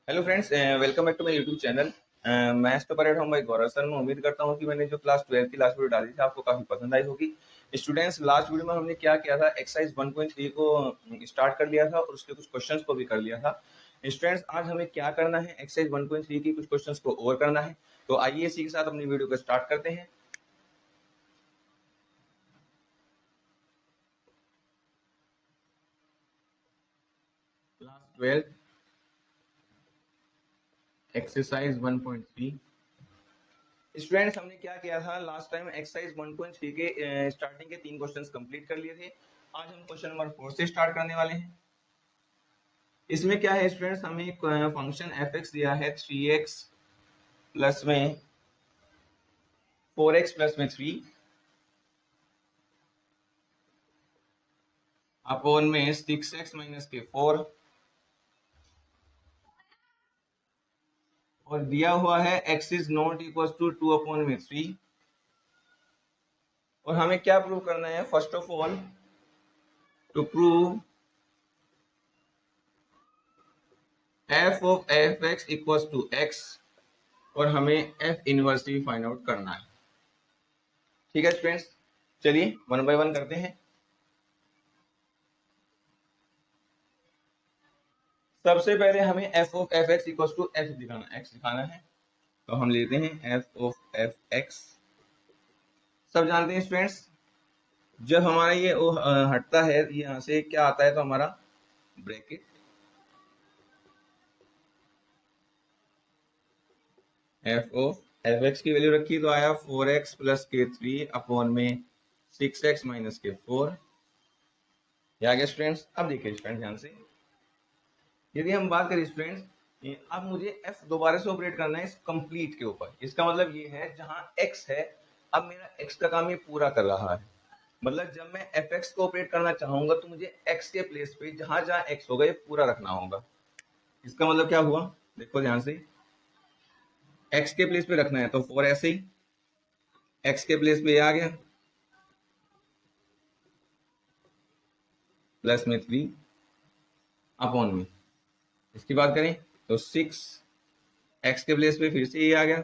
Hello friends, welcome back to my YouTube channel. Maths तो परेड होम बाई गौरव सर। मैं उम्मीद करता हूँ कि मैंने जो क्लास 12 की लास्ट वीडियो डाली थी आपको काफ़ी पसंद आई होगी। स्टूडेंट्स, लास्ट वीडियो में हमने क्या किया था, एक्सरसाइज 1.3 को स्टार्ट कर लिया था और उसके कुछ क्वेश्चंस को भी कर लिया था। स्टूडेंट्स, आज हमें क्या करना है, एक्सरसाइज 1.3 की कुछ क्वेश्चंस को और करना है। तो आइए इसी के साथ अपनी वीडियो को स्टार्ट करते हैं। Class 12 exercise 1.3। स्टूडेंट्स, हमने क्या किया था लास्ट टाइम, एक्सरसाइज 1.3 के स्टार्टिंग के 3 क्वेश्चंस कंप्लीट कर लिए थे। आज हम क्वेश्चन नंबर 4 से स्टार्ट करने वाले हैं। इसमें क्या है स्टूडेंट्स, हमें एक फंक्शन एफ एक्स दिया है 3x प्लस में 4x प्लस में 3 अपॉन में 6x माइनस के 4 और दिया हुआ है x is not equal to 2 upon में 3। और हमें क्या प्रूव करना है, first of all to prove f of f x equal to x और हमें f इनवर्स भी फाइंड आउट करना है। ठीक है स्टूडेंट्स, चलिए वन बाय वन करते हैं। सबसे पहले हमें f of f x equal to x दिखाना है। तो हम लेते हैं f ऑफ एफ एक्स। सब जानते हैं स्टूडेंट्स, जब हमारा ये हटता है यहाँ से क्या आता है, तो हमारा bracket f of f x की वैल्यू रखी तो आया 4x प्लस के 3 अपॉन में 6x माइनस के 4। ये आ गया स्टूडेंट्स। अब देखिए स्टूडेंट्स ध्यान से, यदि हम बात करें स्टूडेंट्स, अब मुझे f दोबारा से ऑपरेट करना है इस कंप्लीट के ऊपर। इसका मतलब ये है जहां x है, अब मेरा x का काम ये पूरा कर रहा है। मतलब जब मैं एफ एक्स को ऑपरेट करना चाहूंगा तो मुझे x के प्लेस पे जहां जहां x होगा ये पूरा रखना होगा। इसका मतलब क्या हुआ, देखो ध्यान से, x के प्लेस पे रखना है तो 4 ऐसे ही x के प्लेस पे ये आ गया प्लस में 3 अपॉन में, इसकी बात करें तो 6 x के प्लेस पे फिर से ये आ गया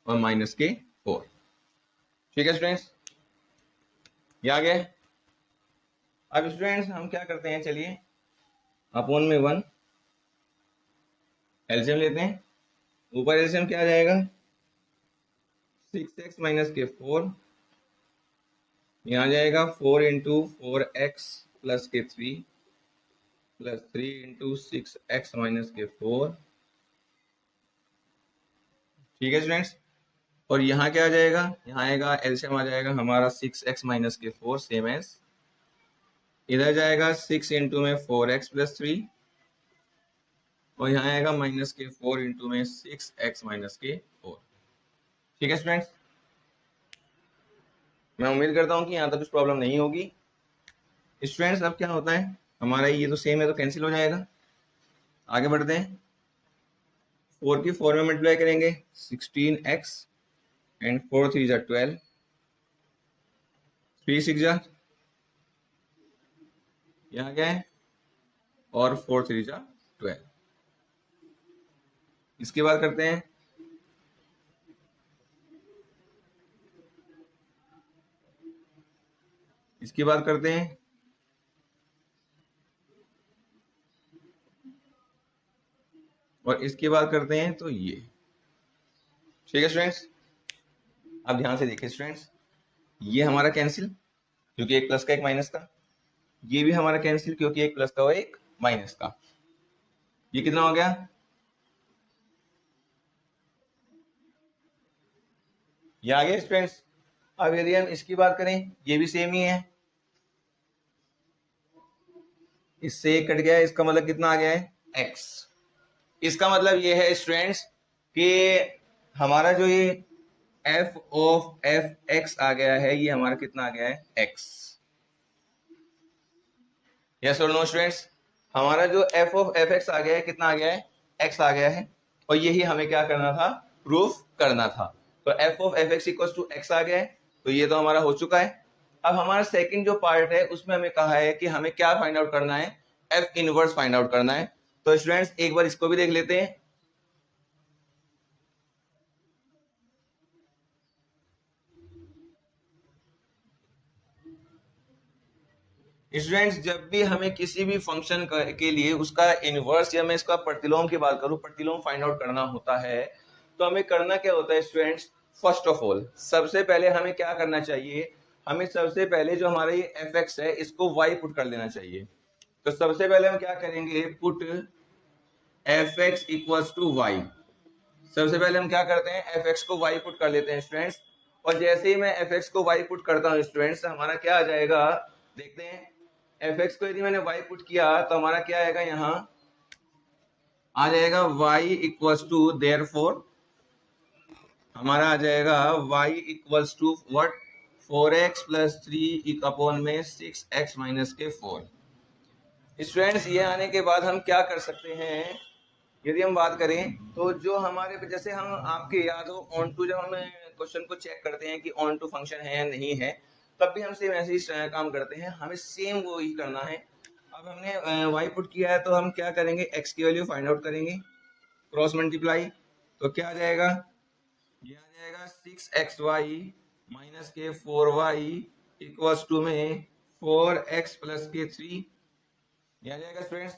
और माइनस के 4। ठीक है स्टूडेंट्स, ये आ गया। अब स्टूडेंट्स हम क्या करते हैं, चलिए अपॉन में 1 एलसीएम लेते हैं। ऊपर एलसीएम क्या आ जाएगा, 6x माइनस के 4, यहाँ जाएगा 4 इंटू 4x प्लस के 3 प्लस 3 इंटू 6x माइनस के 4। ठीक है स्टूडेंट्स, और यहाँ क्या आ जाएगा, यहाँ आएगा एलसीएम आ जाएगा हमारा 6x माइनस के 4 सेम एज, इधर जाएगा 6 इंटू में 4x प्लस 3 और यहाँ आएगा माइनस के 4 इंटू में 6x माइनस के 4। ठीक है स्टूडेंट्स, मैं उम्मीद करता हूँ कि यहाँ तक कुछ प्रॉब्लम नहीं होगी। स्टूडेंट्स अब क्या होता है, हमारा ये तो सेम है तो कैंसिल हो जाएगा। आगे बढ़ते हैं, 4 की 4 में मल्टीप्लाई करेंगे 16x एंड 4 3 जा 12, 3 6 जा यहाँ क्या है और 4 3 जा 12। इसके बाद करते हैं इसकी बात करते हैं और इसकी बात करते हैं तो ये। ठीक है स्टूडेंट्स, अब ध्यान से देखिए स्टूडेंट्स, ये हमारा कैंसिल क्योंकि एक प्लस का एक माइनस का, ये भी हमारा कैंसिल क्योंकि एक प्लस का और एक माइनस का। ये कितना हो गया, ये आ गया स्टूडेंट्स। अब यदि हम इसकी बात करें, ये भी सेम ही है, इससे एक कट गया है, इसका मतलब कितना आ गया है x। इसका मतलब ये है स्टूडेंट्स कि हमारा जो ये f ऑफ एफ एक्स आ गया है, ये हमारा कितना आ गया है x। यस और नो स्टूडेंट्स, हमारा जो f ऑफ एफ एक्स आ गया है कितना आ गया है, x आ गया है। और यही हमें क्या करना था, प्रूफ करना था। तो f of f x equal to x आ गया है, तो ये तो हमारा हो चुका है। अब हमारा सेकंड जो पार्ट है उसमें हमें कहा है कि हमें क्या फाइंड आउट करना है, एफ इनवर्स फाइंड आउट करना है। तो स्टूडेंट्स एक बार इसको भी देख लेते हैं। स्टूडेंट्स जब भी हमें किसी भी फंक्शन के लिए उसका इनवर्स या मैं इसका प्रतिलोम की बात करूं, प्रतिलोम फाइंड आउट करना होता है, तो हमें करना क्या होता है स्टूडेंट्स? फर्स्ट ऑफ ऑल सबसे पहले हमें क्या करना चाहिए? हमें सबसे पहले जो हमारा ये एफ एक्स है इसको वाई पुट कर देना चाहिए। तो सबसे पहले हम क्या करेंगे? Put f x equals to y. सबसे पहले हम क्या करते हैं? एफ एक्स को वाई पुट कर लेते हैं स्टूडेंट्स। और जैसे ही मैं एफ एक्स को वाई पुट करता हूँ स्टूडेंट्स, हमारा क्या आ जाएगा देखते हैं। एफ एक्स को यदि मैंने वाई पुट किया तो हमारा क्या आएगा? यहाँ आ जाएगा वाई इक्वल्स टू, देयरफॉर हमारा आ जाएगा y equals to what? 4x plus 3 upon में 6x माइनस के 4। स्टूडेंट्स ये आने के बाद हम क्या कर सकते हैं? यदि हम बात करें तो जो हमारे जैसे हम आपके याद हो ऑन टू, जब हम क्वेश्चन को चेक करते हैं कि ऑन टू फंक्शन है या नहीं है, तब भी हम सेम ऐसे ही काम करते हैं, हमें सेम वो ही करना है। अब हमने वाई पुट किया है तो हम क्या करेंगे? एक्स की वैल्यू फाइंड आउट करेंगे, क्रॉस मल्टीप्लाई। तो क्या आ जाएगा? ये आ जाएगा 6xy माइनस के 4y इक्वल्स टू में 4x प्लस के 3। ये आ जाएगा स्टूडेंट्स।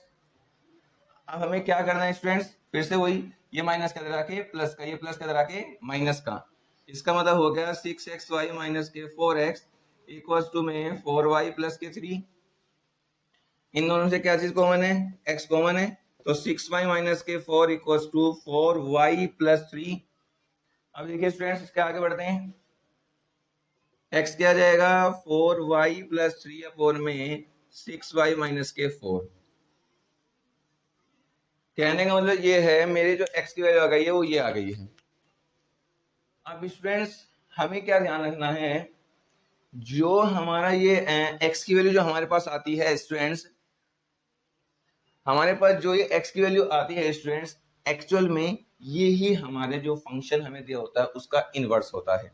अब हमें क्या करना है स्टूडेंट्स? फिर से वही, ये माइनस का इधर आके प्लस का, ये प्लस का इधर आके माइनस का। इसका मतलब हो गया 6xy माइनस के 4x इक्वल्स टू में 4y प्लस के 3। इन दोनों से क्या चीज कॉमन है? x कॉमन है। तो 6y माइनस के 4 इक्वल्स टू 4y प्लस 3। अब देखिए स्टूडेंट्स इसके आगे बढ़ते हैं। x क्या जाएगा? 4y प्लस 3 अपॉन में 6y माइनस के 4। कहने का मतलब ये है मेरी जो x की वैल्यू आ गई है वो ये आ गई है। अब स्टूडेंट्स हमें क्या ध्यान रखना है? जो हमारा ये x की वैल्यू जो हमारे पास आती है स्टूडेंट्स, हमारे पास जो ये x की वैल्यू आती है स्टूडेंट्स, एक्चुअल में ये ही हमारे जो फंक्शन हमें दिया होता है उसका इनवर्स होता है।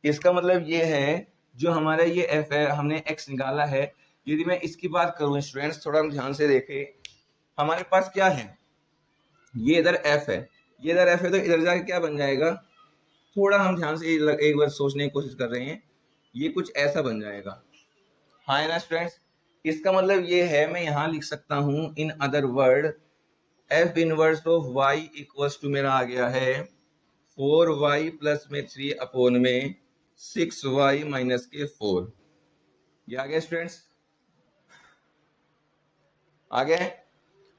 इसका मतलब ये है जो हमारा ये f है, हमने x निकाला है, यदि मैं इसकी बात करूं स्टूडेंट्स, थोड़ा ध्यान से देखें, हमारे पास क्या है? ये इधर f है, ये इधर f है, तो इधर जाके क्या बन जाएगा? थोड़ा हम ध्यान से एक बार सोचने की कोशिश कर रहे हैं, ये कुछ ऐसा बन जाएगा। हाँ है ना स्टूडेंट्स? इसका मतलब ये है, मैं यहाँ लिख सकता हूं in other word f inverse of y equals to मेरा आ गया है 4y प्लस में 3 अपॉन में 6y माइनस के 4। ये आ गया स्टूडेंट्स? आ गया है।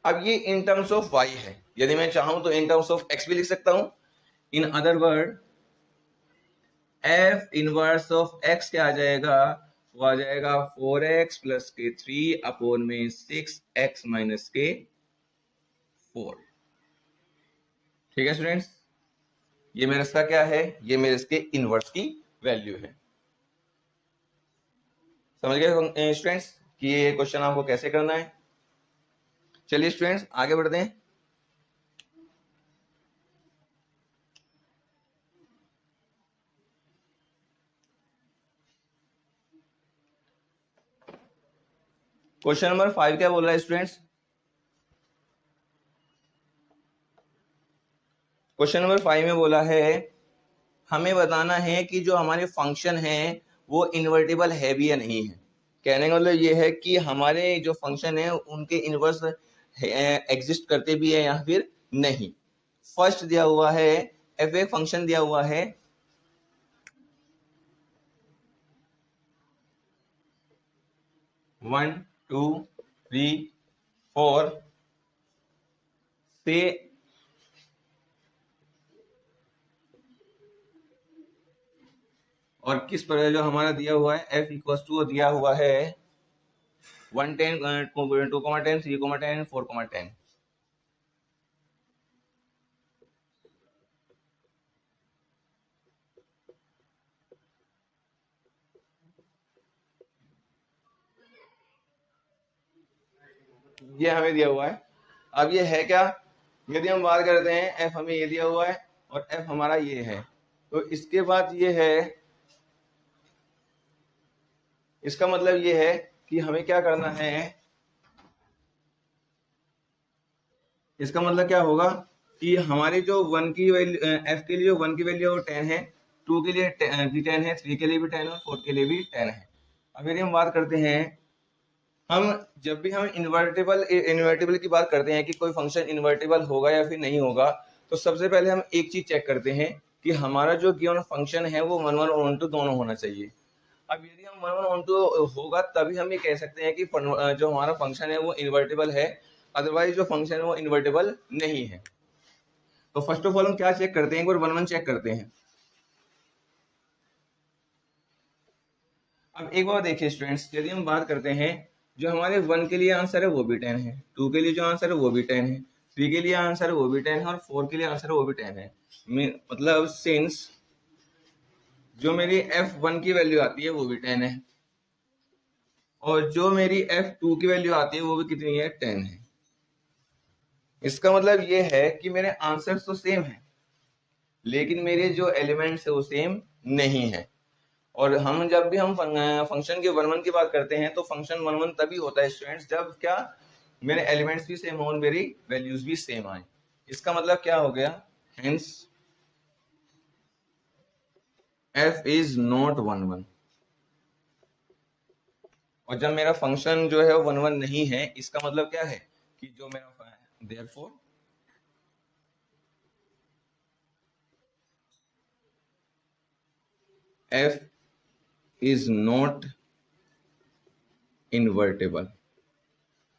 अब ये इन टर्म्स ऑफ y है, यदि मैं चाहूं तो इन टर्म्स ऑफ x भी लिख सकता हूं। In other word f inverse of x क्या आ जाएगा? वो आ जाएगा 4x प्लस के 3 अपॉन में 6x माइनस के 4। ठीक है स्टूडेंट्स? ये मेरे इसका क्या है? ये मेरे इसके इनवर्स की वैल्यू है। समझ गए स्टूडेंट्स कि ये क्वेश्चन आपको कैसे करना है? चलिए स्टूडेंट्स आगे बढ़ते हैं। क्वेश्चन नंबर 5 क्या बोल रहा है स्टूडेंट्स? क्वेश्चन नंबर 5 में बोला है हमें बताना है कि जो हमारे फंक्शन है वो इन्वर्टिबल है भी या नहीं है। कहने का मतलब ये है कि हमारे जो फंक्शन है उनके इनवर्स एग्जिस्ट करते भी है या फिर नहीं। फर्स्ट दिया हुआ है एफ ए फंक्शन दिया हुआ है 1 2 3 4 से और किस पर जो हमारा दिया हुआ है f इक्वल टू दिया हुआ है 1 10 2 10 3 10 4 10। ये हमें दिया हुआ है। अब ये है क्या? यदि हम बात करते हैं f हमें ये दिया हुआ है और f हमारा ये है, तो इसके बाद ये है, इसका मतलब ये है कि हमें क्या करना है? इसका मतलब क्या होगा कि हमारे जो वन की वैल्यू एफ के लिए जो वन की वैल्यू 10 है, 2 के लिए भी 10 है, 3 के लिए भी 10 है और 4 के लिए भी 10 है। अब यदि हम बात करते हैं, हम जब भी हम इन्वर्टेबल की बात करते हैं कि कोई फंक्शन इन्वर्टेबल होगा या फिर नहीं होगा, तो सबसे पहले हम एक चीज चेक करते हैं कि हमारा जो गिवन फंक्शन है वो 1 1 और 2 दोनों होना चाहिए। अब यदि हम 1 1 2 होगा तभी हम ये कह सकते हैं कि जो हमारा फंक्शन है वो इन्वर्टेबल है, अदरवाइज जो फंक्शन है वो इन्वर्टेबल नहीं है। तो फर्स्ट ऑफ ऑल हम क्या चेक करते हैं, एक बार 1 1 चेक करते हैं। अब एक बार देखिए स्टूडेंट्स, यदि हम बात करते हैं, जो हमारे 1 के लिए आंसर है वो भी 10 है, 2 के लिए जो आंसर है वो भी 10 है, 3 के लिए आंसर है वो भी 10 है और 4 के लिए आंसर है वो भी 10 है। मतलब सिंस जो मेरी f1 की वैल्यू आती है वो भी 10 है और जो मेरी f2 की वैल्यू आती है वो भी कितनी है, 10 है। इसका मतलब ये है कि मेरे आंसर तो सेम है लेकिन मेरे जो एलिमेंट्स है वो सेम नहीं है। और हम जब भी हम फंक्शन के 1 1 की बात करते हैं तो फंक्शन 1 1 तभी होता है स्टूडेंट्स जब क्या मेरे एलिमेंट्स भी सेम हो और मेरी वैल्यूज भी सेम आए। इसका मतलब क्या हो गया, हेंस f इज नॉट 1 1। और जब मेरा फंक्शन जो है वो 1 1 नहीं है, इसका मतलब क्या है कि जो मेरा therefore f is not invertible.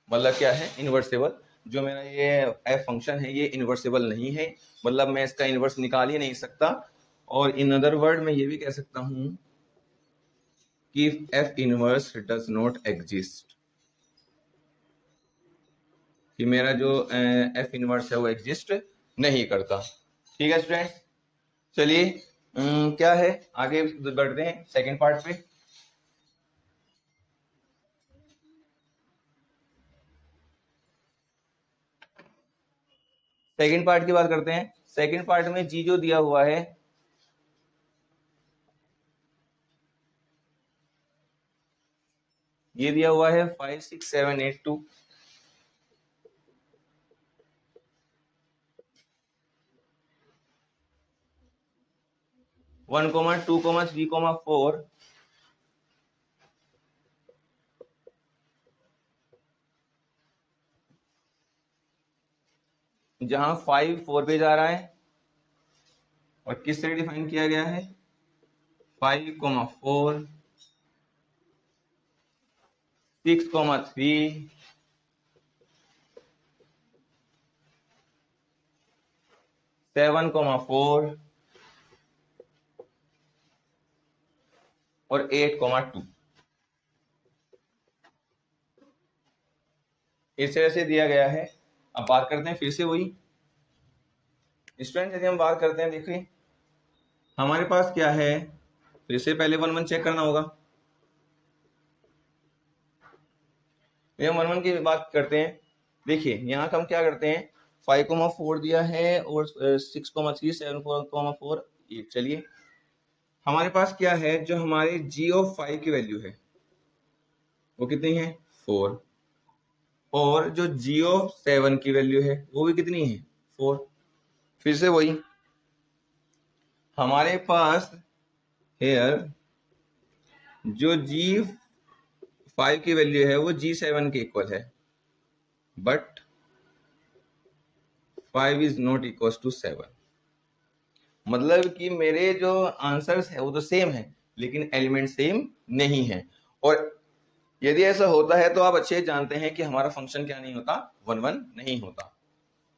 मतलब क्या है, इन्वर्सेबल। जो मेरा ये एफ फंक्शन है ये इन्वर्सेबल नहीं है, मतलब मैं इसका इन्वर्स निकाल ही नहीं सकता। और इन अदर वर्ड मैं ये भी कह सकता हूं कि F inverse does not exist, कि मेरा जो एफ इनवर्स है वो एग्जिस्ट नहीं करता। ठीक है स्टूडेंट, चलिए क्या है आगे बढ़ते हैं सेकेंड पार्ट पे। सेकेंड पार्ट की बात करते हैं। सेकेंड पार्ट में जी जो दिया हुआ है, ये दिया हुआ है 5 6 7 8 2। 1 2 3 4 जहां 5 4 पे जा रहा है और किस तरह डिफाइन किया गया है, 5 4 6 3 7 4 और 8 2। इस तरह से दिया गया है। अब बात करते हैं फिर से वही स्टूडेंट, यदि हम बात करते हैं, देखिए हमारे पास क्या है, फिर से पहले 1 1 चेक करना होगा। ये 1 1 की बात करते हैं, देखिए यहाँ हम क्या करते हैं, 5 4 दिया है और 6 3 7 4 8। चलिए हमारे पास क्या है, जो हमारे g ऑफ 5 की वैल्यू है वो कितनी है, 4। और जो g ऑफ 7 की वैल्यू है वो भी कितनी है, 4। फिर से वही हमारे पास हेयर जो g5 की वैल्यू है वो g7 के इक्वल है, but 5 is not equal to 7। मतलब कि मेरे जो आंसर्स है वो तो सेम है लेकिन एलिमेंट सेम नहीं है। और यदि ऐसा होता है तो आप अच्छे जानते हैं कि हमारा फंक्शन क्या नहीं होता, 1 1 नहीं होता।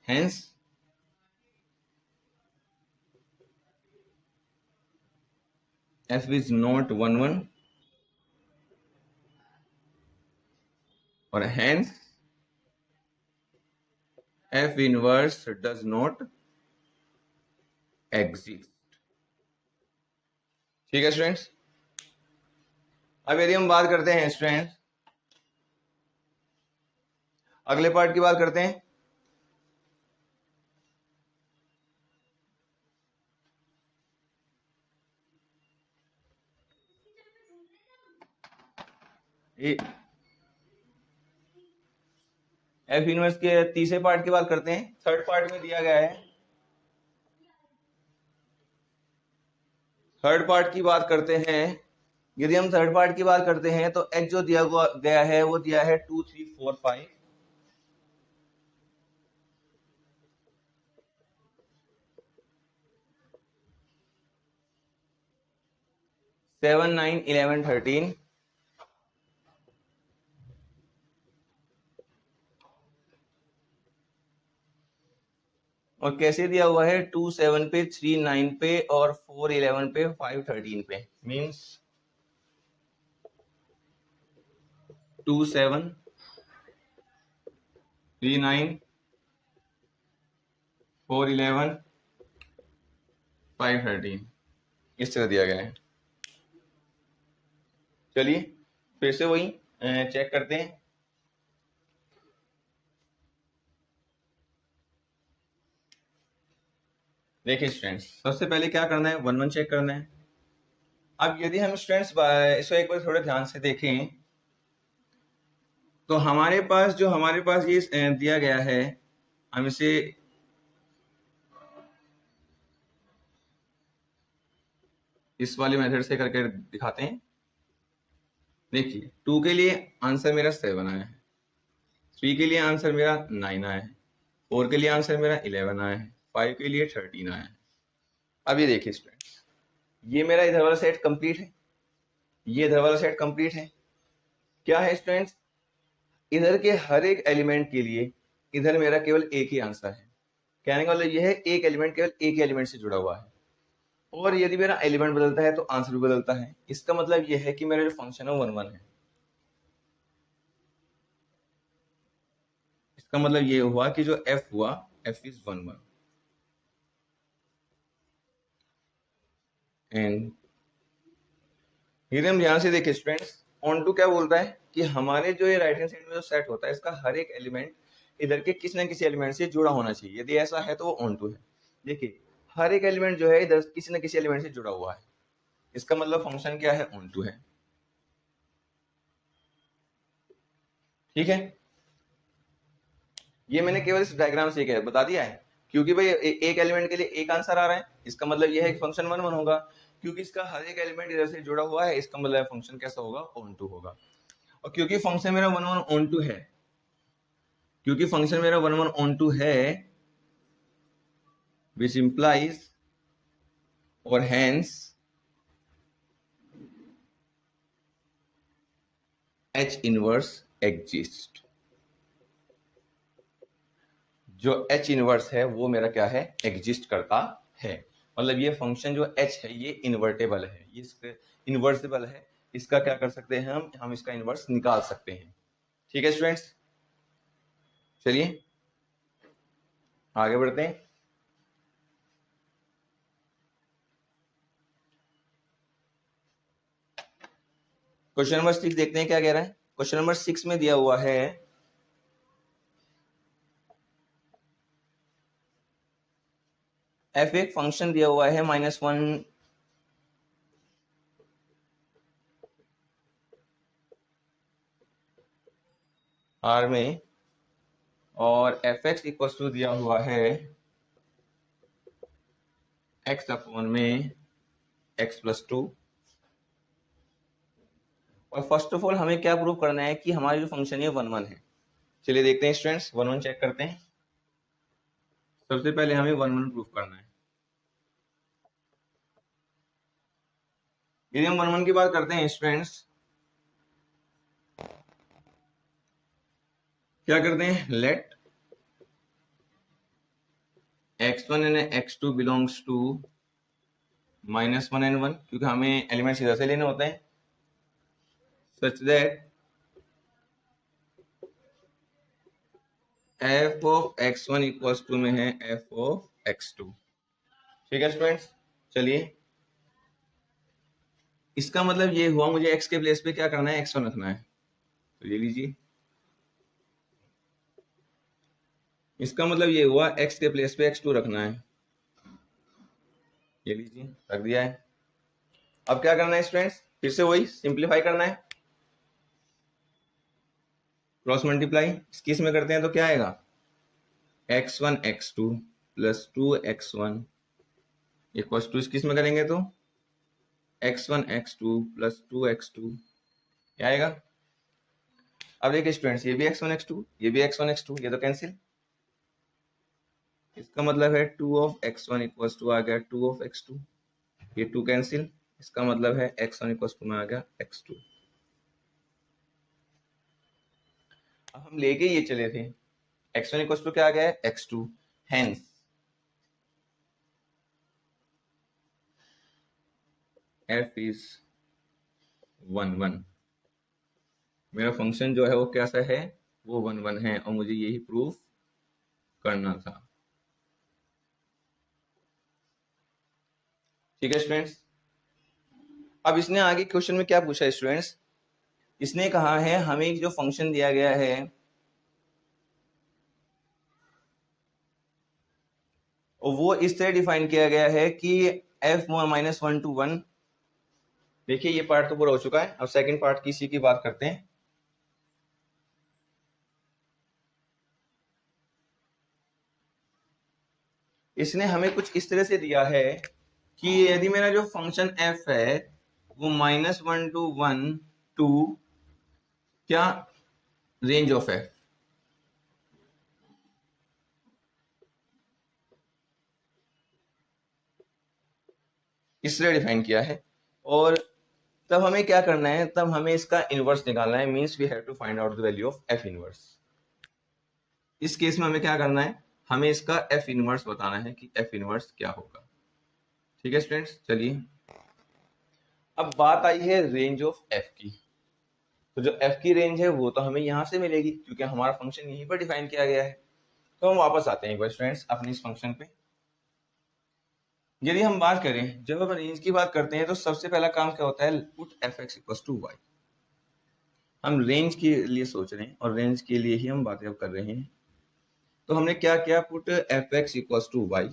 हेंस f इज नॉट 1 1 और hence f inverse does not exist. ठीक है स्टूडेंट्स, अब यदि हम बात करते हैं स्टूडेंट्स, अगले पार्ट की बात करते हैं। एफ इनवर्स के तीसरे पार्ट की बात करते हैं। थर्ड पार्ट में दिया गया है, थर्ड पार्ट की बात करते हैं। यदि हम थर्ड पार्ट की बात करते हैं तो एक्स जो दिया गया है वो दिया है 2 3 4 5 7 9 11 13। और कैसे दिया हुआ है, 2 7 पे, 3 9 पे और 4 11 पे, 5 13 पे। मीन्स 2 7 3 9 4 11 5 13 इस तरह दिया गया है। चलिए फिर से वही चेक करते हैं। देखिए स्टूडेंट्स, सबसे पहले क्या करना है, 1 1 चेक करना है। अब यदि हम स्टूडेंट्स इसको एक बार थोड़े ध्यान से देखें तो हमारे पास ये दिया गया है, हम इसे इस वाले मेथड से करके दिखाते हैं। देखिए 2 के लिए आंसर मेरा 7 आया है, 3 के लिए आंसर मेरा 9 आया है, 4 के लिए आंसर मेरा 11 आया है, 5 के लिए 13 आया है। अब ये देखिए स्टूडेंट्स, ये मेरा इधर वाला सेट कंप्लीट है, ये इधर वाला सेट कंप्लीट है। क्या है स्टूडेंट्स, इधर के हर एक एलिमेंट के लिए इधर मेरा केवल एक ही आंसर है। कहने का मतलब यह है एक एलिमेंट केवल एक ही एलिमेंट से जुड़ा हुआ है, और यदि मेरा एलिमेंट बदलता है तो आंसर भी बदलता है। इसका मतलब यह है कि मेरा जो फंक्शन है 1 1 है। इसका मतलब ये हुआ कि जो f हुआ, f इज 1 1। एंड हम ध्यान से देखिए स्टूडेंट्स, ऑन टू क्या बोल रहा है कि हमारे जो ये राइट हैंड साइड में जो सेट होता है इसका हर एक एलिमेंट इधर के किसी न किसी एलिमेंट से जुड़ा होना चाहिए। यदि ऐसा है तो वो ऑन टू है। देखिए हर एक एलिमेंट जो है इधर किसी न किसी एलिमेंट से जुड़ा हुआ है, इसका मतलब फंक्शन क्या है, ऑन टू है। ठीक है, ये मैंने केवल इस डायग्राम से क्या बता दिया है, क्योंकि भाई एक एलिमेंट के लिए एक आंसर आ रहा है, इसका मतलब यह है कि फंक्शन 1 1 होगा। क्योंकि इसका हर एक एलिमेंट इधर से जुड़ा हुआ है, इसका मतलब फंक्शन कैसा होगा, ऑन टू होगा। और क्योंकि फंक्शन मेरा 1 1 ऑन टू है, क्योंकि फंक्शन मेरा 1 1 ऑन टू है, which implies or hence H inverse exist। जो H इनवर्स है वो मेरा क्या है, एग्जिस्ट करता है। मतलब ये फंक्शन जो H है ये इन्वर्टेबल है, ये इन्वर्सिबल है। इसका क्या कर सकते हैं, हम इसका इनवर्स निकाल सकते हैं। ठीक है स्टूडेंट्स, चलिए आगे बढ़ते हैं। क्वेश्चन नंबर 6 देखते हैं क्या कह रहा है। क्वेश्चन नंबर 6 में दिया हुआ है, f एक फंक्शन दिया हुआ है -1 r में, और fx इक्वल टू दिया हुआ है x अपॉन में x+2। और फर्स्ट ऑफ ऑल हमें क्या प्रूव करना है कि हमारी जो फंक्शन है 1 1 है। चलिए देखते हैं स्टूडेंट्स, 1 1 चेक करते हैं। सबसे पहले हमें 1 1 प्रूव करना है। यदि हम 1 1 की बात करते हैं स्टूडेंट्स, क्या करते हैं, let x1 and x2 belongs to -1 and 1, क्योंकि हमें एलिमेंट्स इधर से लेने होते हैं, such that f of x1 equals to में है f ऑफ x2। ठीक है स्टूडेंट्स, चलिए इसका मतलब ये हुआ मुझे x के प्लेस पे क्या करना है, x1 रखना है। तो ये लीजिए, इसका मतलब ये हुआ x के प्लेस पे x2 रखना है। ये लीजिए रख दिया है। अब क्या करना है स्टूडेंट्स, फिर से वही सिंप्लीफाई करना है। क्रॉस मल्टीप्लाई इस केस में करते हैं तो क्या आएगा, x1 x2 plus 2x1 equals to, इस केस में करेंगे तो x1 x2 प्लस 2x2 क्या आएगा। अब देखिए स्टूडेंट्स, ये भी x1 x2, ये भी x1 x2, ये तो कैंसिल, इसका मतलब है 2 ऑफ x1 इक्वल्स टू आ गया 2 ऑफ x2, ये 2 कैंसिल, इसका मतलब है x1 इक्वल्स टू में आ गया x2। अब हम लेके ये चले थे, x1 इक्वल्स टू क्या आ गया है x2, हेंस f इज 1 1, मेरा फंक्शन जो है वो कैसा है, वो 1 1 है, और मुझे यही प्रूफ करना था। ठीक है स्टूडेंट्स। अब इसने आगे क्वेश्चन में क्या पूछा है स्टूडेंट्स, इसने कहा है हमें जो फंक्शन दिया गया है और वो इस तरह डिफाइन किया गया है कि f माइनस 1 to 1। देखिए ये पार्ट तो पूरा हो चुका है, अब सेकंड पार्ट की इसी की बात करते हैं। इसने हमें कुछ इस तरह से दिया है कि यदि मेरा जो फंक्शन f है वो माइनस 1 to 1 टू क्या रेंज ऑफ f, इस तरह डिफाइन किया है। और तब हमें क्या करना है, तब हमें इसका इनवर्स निकालना है, means we have to find out the value of f inverse. इस केस में हमें क्या करना है, हमें इसका f इनवर्स बताना है कि f इनवर्स क्या होगा। ठीक है स्टूडेंट्स, चलिए अब बात आई है रेंज ऑफ f की। तो जो f की रेंज है वो तो हमें यहां से मिलेगी क्योंकि हमारा फंक्शन यहीं पर डिफाइन किया गया है। तो हम वापस आते हैं एक बार स्टूडेंट्स अपने इस फंक्शन पे। यदि हम बात करें, जब हम रेंज की बात करते हैं तो सबसे पहला काम क्या होता है, put f x equal to y. हम रेंज के लिए सोच रहे हैं और रेंज के लिए ही हम बातें अब कर रहे हैं। तो हमने क्या किया, put f x equal to y,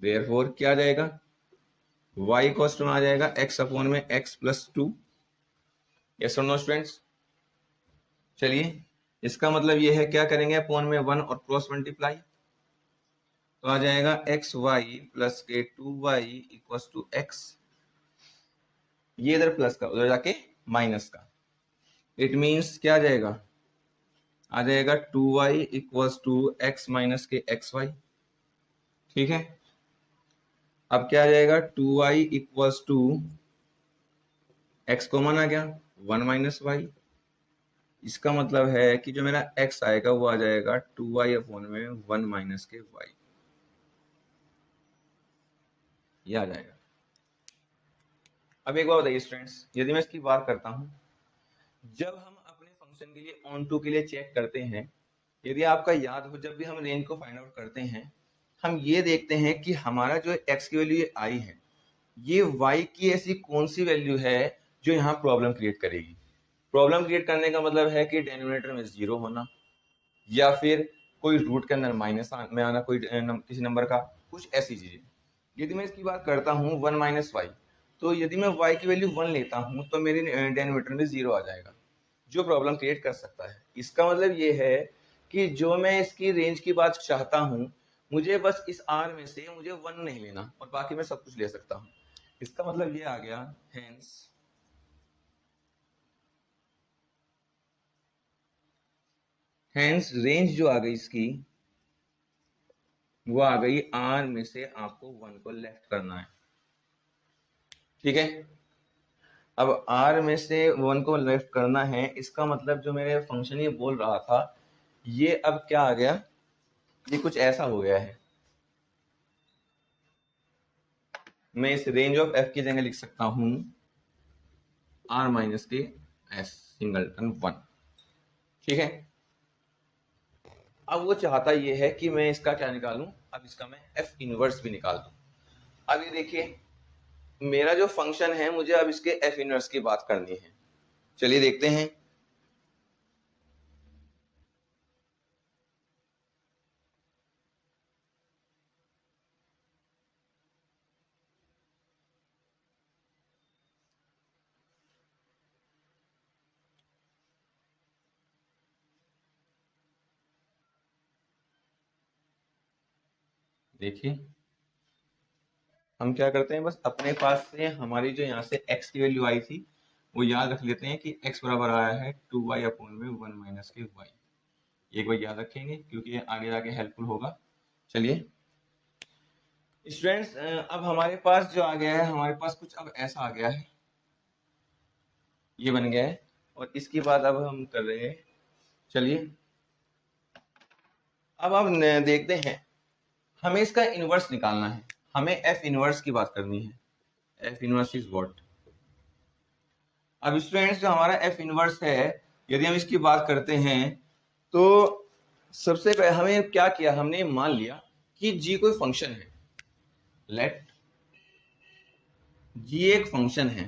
therefore क्या आ जाएगा, y इक्वल टू में आ जाएगा x अपॉन में x प्लस 2। यस और नो स्टूडेंट्स। चलिए इसका मतलब ये है, क्या करेंगे, अपॉन में 1 और क्रॉस मल्टीप्लाई, तो आ जाएगा एक्स वाई प्लस के 2y इक्वल टू एक्स, ये इधर प्लस का उधर जाके माइनस का, इट मीन्स क्या आ जाएगा, आ जाएगा 2y equals to x minus के एक्स वाई। ठीक है, अब क्या आ जाएगा, 2y equals to x common आ गया 1 माइनस वाई, इसका मतलब है कि जो मेरा x आएगा वो आ जाएगा 2y अपॉन में 1 माइनस के y, ये आ जाएगा। अब एक बार बताइए स्टूडेंट्स, यदि मैं इसकी बात करता हूं, जब हम अपने फंक्शन के लिए ऑन टू के लिए चेक करते हैं, यदि आपका याद हो, जब भी हम रेंज को फाइंड आउट करते हैं हम ये देखते हैं कि हमारा जो x की वैल्यू ये i है, ये y की ऐसी कौन सी वैल्यू है जो यहाँ प्रॉब्लम क्रिएट करेगी। प्रॉब्लम क्रिएट करने का मतलब है कि डिनोमिनेटर में 0 होना, या फिर कोई रूट के अंदर माइनस में आना, कोई किसी नंबर का, कुछ ऐसी चीजें। यदि मैं इसकी बात करता हूँ 1 माइनस वाई, तो यदि मैं y की वैल्यू 1 लेता हूँ तो मेरे डिनोमिनेटर में 0 आ जाएगा, जो प्रॉब्लम क्रिएट कर सकता है। इसका मतलब ये है कि जो मैं इसकी रेंज की बात चाहता हूँ, मुझे बस इस r में से मुझे 1 नहीं लेना और बाकी मैं सब कुछ ले सकता हूँ। इसका मतलब ये आ गया, हेंस रेंज जो आ गई इसकी वो आ गई r में से आपको 1 को लेफ्ट करना है। ठीक है, अब r में से 1 को लेफ्ट करना है, इसका मतलब जो मेरे फंक्शन ये बोल रहा था, ये अब क्या आ गया, ये कुछ ऐसा हो गया है। मैं इस रेंज ऑफ f की जगह लिख सकता हूं r माइनस के s सिंगलटन 1। ठीक है, अब वो चाहता ये है कि मैं इसका क्या निकालूं, अब इसका मैं f इनवर्स भी निकाल दूं। अब ये देखिए, मेरा जो फंक्शन है मुझे अब इसके f इनवर्स की बात करनी है। चलिए देखते हैं। देखिए हम क्या करते हैं, बस अपने पास से हमारी जो यहाँ से x की वैल्यू आई थी वो याद रख लेते हैं कि x बराबर आया है 2y अपॉन में 1 माइनस के y। एक बार याद रखेंगे क्योंकि ये आगे जाके हेल्पफुल होगा। चलिए स्टूडेंट्स, अब हमारे पास जो आ गया है, हमारे पास कुछ अब ऐसा आ गया है, ये बन गया है। और इसके बाद अब हम कर रहे हैं, चलिए अब आप देखते हैं, हमें इसका इनवर्स निकालना है, हमें एफ इनवर्स की बात करनी है। F inverse is what. अब स्टूडेंट्स जो हमारा एफ इनवर्स है, यदि हम इसकी बात करते हैं तो सबसे पहले हमें क्या किया, हमने मान लिया कि जी कोई फंक्शन है। लेट जी एक फंक्शन है,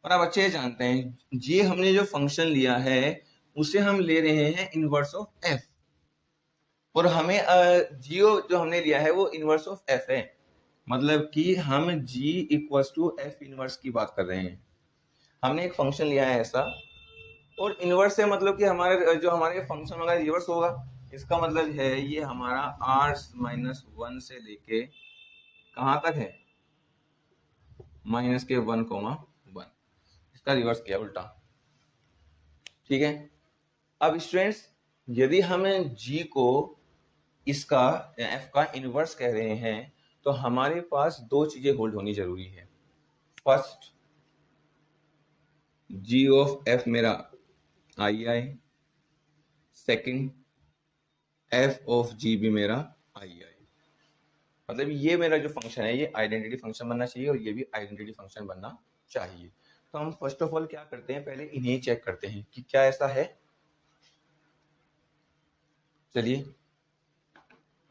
और आप अच्छे जानते हैं जी हमने जो फंक्शन लिया है उसे हम ले रहे हैं इनवर्स ऑफ एफ, और हमें जियो जो हमने लिया है वो इनवर्स ऑफ एफ है। मतलब कि हम G equals to F inverse की बात कर रहे हैं। हमने एक फंक्शन लिया है ऐसा, और इनवर्स है मतलब कि हमारे जो हमारे फंक्शन वगैरह रिवर्स होगा। इसका मतलब है ये हमारा r-1 से लेके कहाँ तक है, -1,1 इसका रिवर्स किया उल्टा। ठीक है, अब स्टूडेंट्स यदि हम g को इसका f का इनवर्स कह रहे हैं तो हमारे पास दो चीजें होल्ड होनी जरूरी है। फर्स्ट, g ऑफ f मेरा आई, सेकंड f ऑफ g भी मेरा आई। मतलब ये मेरा जो फंक्शन है ये आइडेंटिटी फंक्शन बनना चाहिए और ये भी आइडेंटिटी फंक्शन बनना चाहिए। तो हम फर्स्ट ऑफ ऑल क्या करते हैं, पहले इन्हें चेक करते हैं कि क्या ऐसा है। चलिए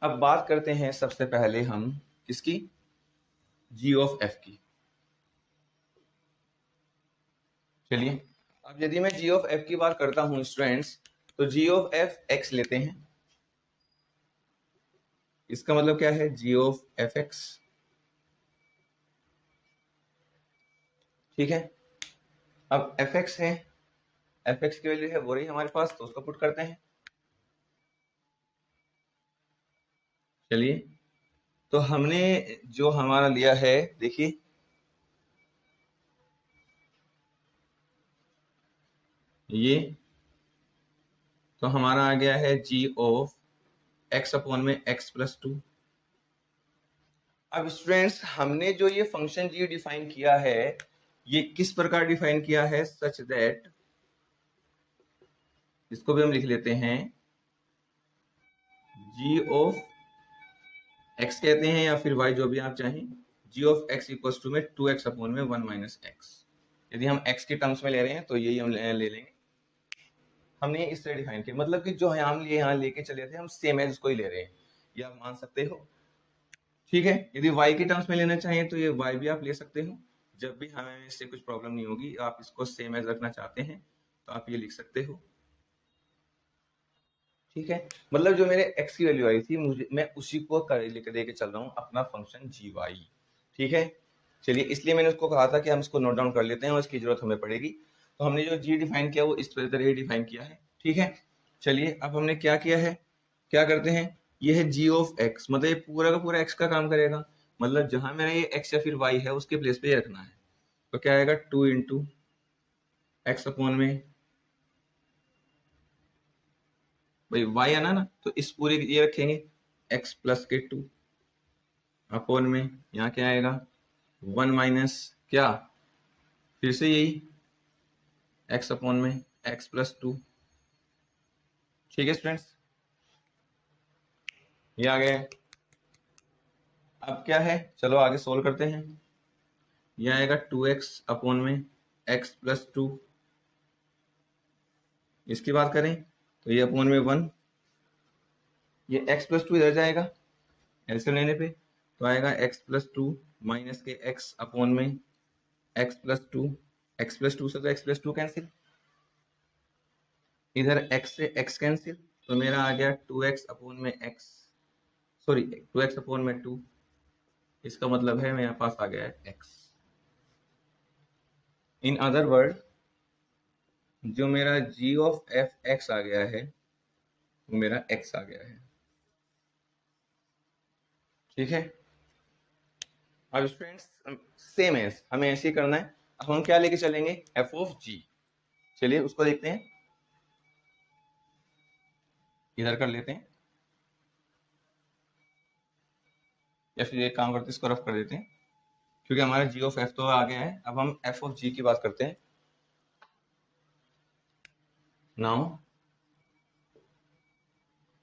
अब बात करते हैं सबसे पहले हम किसकी, g ऑफ f की। चलिए अब यदि मैं g ऑफ f की बात करता हूं स्टूडेंट्स, तो g ऑफ f x लेते हैं। इसका मतलब क्या है, g ऑफ fx। ठीक है, अब fx है, fx की वैल्यू है वो रही हमारे पास, तो उसको पुट करते हैं। चलिए तो हमने जो हमारा लिया है, देखिए ये तो हमारा आ गया है g ऑफ x अपॉन में x प्लस 2। अब स्टूडेंट्स हमने जो ये फंक्शन g डिफाइन किया है ये किस प्रकार डिफाइन किया है, सच दैट, इसको भी हम लिख लेते हैं g ऑफ x कहते हैं या फिर y जो भी आप चाहें। g of x equals to में 2x अपॉन में 1 माइनस x। यदि हम x के टर्म्स में ले रहे हैं तो यही हम ले लेंगे। हमने इस तरह डिफाइन किया, मतलब कि जो हम यहाँ लेके चले थे हम सेम एज उसको ही ले रहे हैं, ये आप मान सकते हो। ठीक है, यदि y के टर्म्स में लेना चाहिए तो ये y भी आप ले सकते हो। जब भी हमें इससे कुछ प्रॉब्लम नहीं होगी, आप इसको सेम एज रखना चाहते हैं तो आप ये लिख सकते हो। ठीक है, मतलब जो मेरे x की वैल्यू आई थी मुझे, मैं उसी को लेकर लेके चल रहा हूँ अपना फंक्शन gy। ठीक है, चलिए इसलिए मैंने उसको कहा था कि हम इसको नोट डाउन कर लेते हैं और इसकी जरूरत हमें पड़ेगी। तो हमने जो g डिफाइन किया वो इस तरह डिफाइन किया है। ठीक है, चलिए अब हमने क्या किया है, क्या करते हैं, ये है g ऑफ x, मतलब ये पूरा का पूरा x का काम करेगा। मतलब जहां मेरा ये x या फिर y है उसके प्लेस पे ये रखना है। तो क्या आएगा, 2 इंटू एक्स अपॉन में, भाई y आना ना, तो इस पूरे ये रखेंगे x प्लस के 2 अपॉन में, यहाँ क्या आएगा 1 माइनस क्या, फिर से यही x अपॉन में x प्लस 2। ठीक है स्टूडेंट्स, ये आ गया। अब क्या है, चलो आगे सोल्व करते हैं। ये आएगा 2x अपॉन में x प्लस 2। इसकी बात करें तो ये अपॉन में 1, ये x प्लस 2 इधर जाएगा एलसीएम लेने पे, तो आएगा x प्लस 2 माइनस के x अपॉन में x प्लस 2। x प्लस 2 से तो x प्लस 2 कैंसिल, इधर x से x कैंसिल, तो मेरा आ गया 2x अपॉन में x, सॉरी 2x अपॉन में 2। इसका मतलब है मेरे पास आ गया है x। इन अदर वर्ड जो मेरा g ऑफ f x आ गया है वो मेरा x आ गया है। ठीक है। अब स्टूडेंट्स सेम है, हमें ऐसे ही करना है। अब हम क्या लेके चलेंगे, एफ ऑफ जी। चलिए उसको देखते हैं, इधर कर लेते हैं, या फिर एक काम करते हैं, इसको रफ कर देते हैं, क्योंकि हमारा जी ऑफ एफ तो आ गया है। अब हम एफ ऑफ जी की बात करते हैं। Now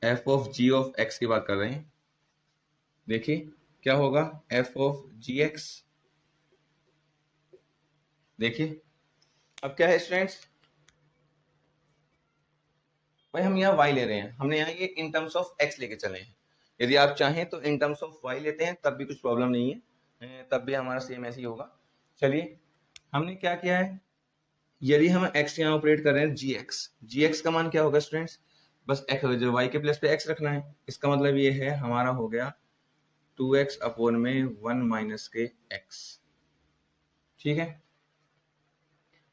f of g of x की बात कर रहे हैं। देखिए क्या होगा, एफ ऑफ जी एक्स। देखिए अब क्या है स्टूडेंट्स, भाई हम यहाँ y ले रहे हैं, हमने यहाँ ये इन टर्म्स ऑफ x लेके चले हैं। यदि आप चाहें तो इन टर्म्स ऑफ y लेते हैं, तब भी कुछ प्रॉब्लम नहीं है, तब भी हमारा सेम ऐसे ही होगा। चलिए हमने क्या किया है, यदि हम x यहाँ ऑपरेट कर रहे हैं gx का मान क्या होगा स्टूडेंट्स, बस x जो y के प्लेस पे x रखना है। इसका मतलब ये है हमारा हो गया 2x अपॉन में 1 माइनस के x। ठीक है,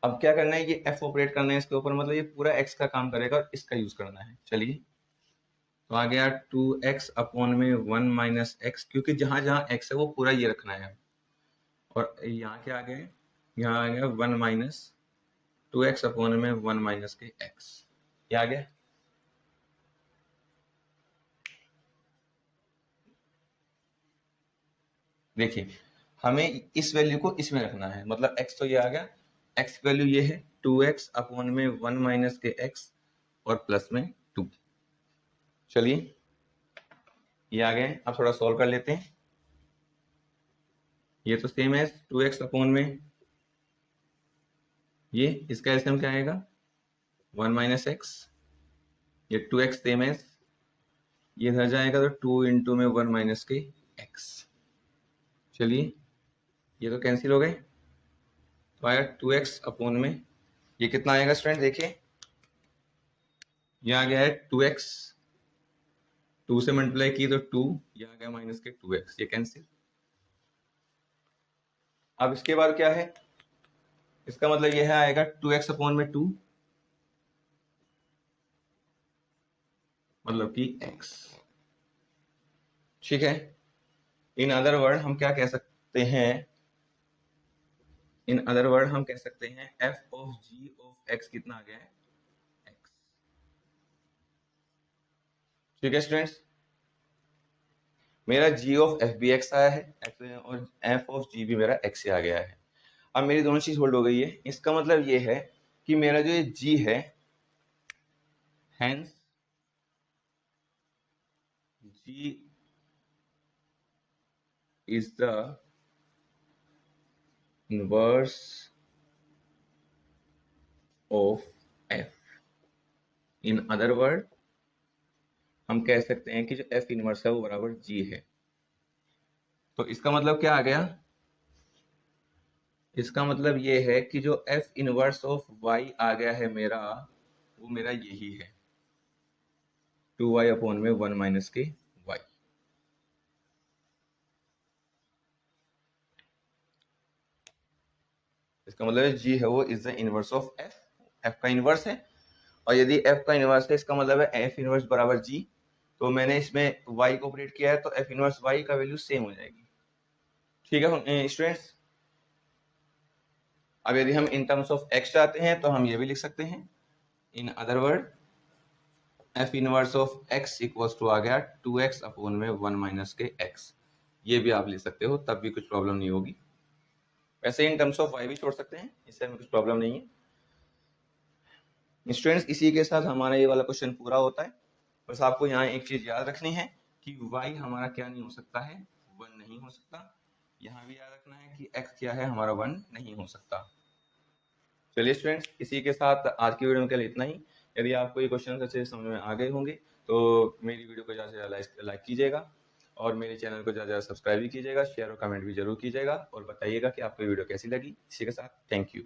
अब क्या करना है, ये f ऑपरेट करना है इसके ऊपर, मतलब ये पूरा x का काम करेगा और इसका यूज करना है। चलिए तो आ गया 2x अपॉन में 1 माइनस एक्स, क्योंकि जहां जहां x है वो पूरा ये रखना है। और यहाँ क्या आ गया, यहाँ आ गया 1 माइनस 2x अपॉन में 1 माइनस के x, ये आ गया। देखिए हमें इस वैल्यू को इसमें रखना है, मतलब x तो ये आ गया, x वैल्यू ये है 2x अपॉन में 1 माइनस के x और प्लस में 2। चलिए ये आ गए, अब थोड़ा सॉल्व कर लेते हैं। ये तो सेम है 2x अपॉन में ये, इसका एलसीएम क्या आएगा 1 माइनस एक्स, ये 2x सेम है, ये इधर जाएगा तो 2 इंटू में 1 माइनस के x। चलिए ये तो कैंसिल हो गए, तो आएगा 2x अपॉन में ये कितना आएगा स्टूडेंट, देखिए ये आ गया है 2x, 2 से मल्टीप्लाई की तो 2, ये आ गया माइनस के 2x, ये कैंसिल। अब इसके बाद क्या है, इसका मतलब ये है आएगा 2x अपॉन में 2, मतलब कि x। ठीक है, इन अदर वर्ड हम क्या कह सकते हैं, इन अदर वर्ड हम कह सकते हैं f of g of x कितना आ गया है, x। ठीक है स्टूडेंट्स, मेरा g ऑफ f भी x आया है और f ऑफ g भी मेरा x से आ गया है। अब मेरी दोनों चीज होल्ड हो गई है, इसका मतलब ये है कि मेरा जो ये g है, hence g is the inverse of f। In other word हम कह सकते हैं कि जो f इनवर्स है वो बराबर g है। तो इसका मतलब क्या आ गया, इसका मतलब ये है कि जो f इनवर्स ऑफ y आ गया है मेरा, वो मेरा यही है 2y अपॉन में 1 माइनस के y। इसका मतलब g है वो is the inverse of f का इनवर्स है, और यदि f का इनवर्स है इसका मतलब है f इनवर्स बराबर g। तो मैंने इसमें y को ऑपरेट किया है तो f इनवर्स y का वैल्यू सेम हो जाएगी। ठीक है स्टूडेंट्स, अब यदि हम इन टर्म्स ऑफ x चाहते हैं तो हम ये भी लिख सकते हैं, in other word f inverse of x equals to आ गया 2x अपॉन में 1 माइनस के x। ये भी आप ले सकते हो, तब भी कुछ प्रॉब्लम नहीं होगी। वैसे इन टर्म्स ऑफ y भी छोड़ सकते हैं, इससे हमें कुछ प्रॉब्लम नहीं है। स्टूडेंट्स इसी के साथ हमारा ये वाला क्वेश्चन पूरा होता है। बस आपको यहाँ एक चीज याद रखनी है कि y हमारा क्या नहीं हो सकता है, 1 नहीं हो सकता। यहाँ भी याद रखना है कि x क्या है हमारा 1 नहीं हो सकता। चलिए स्टूडेंट्स इसी के साथ आज की वीडियो में केवल इतना ही। यदि आपको ये क्वेश्चन अच्छे से समझ में आ गए होंगे तो मेरी वीडियो को ज़्यादा से ज़्यादा लाइक कीजिएगा और मेरे चैनल को ज़्यादा से ज़्यादा सब्सक्राइब भी कीजिएगा, शेयर और कमेंट भी जरूर कीजिएगा और बताइएगा कि आपको ये वीडियो कैसी लगी। इसी के साथ थैंक यू।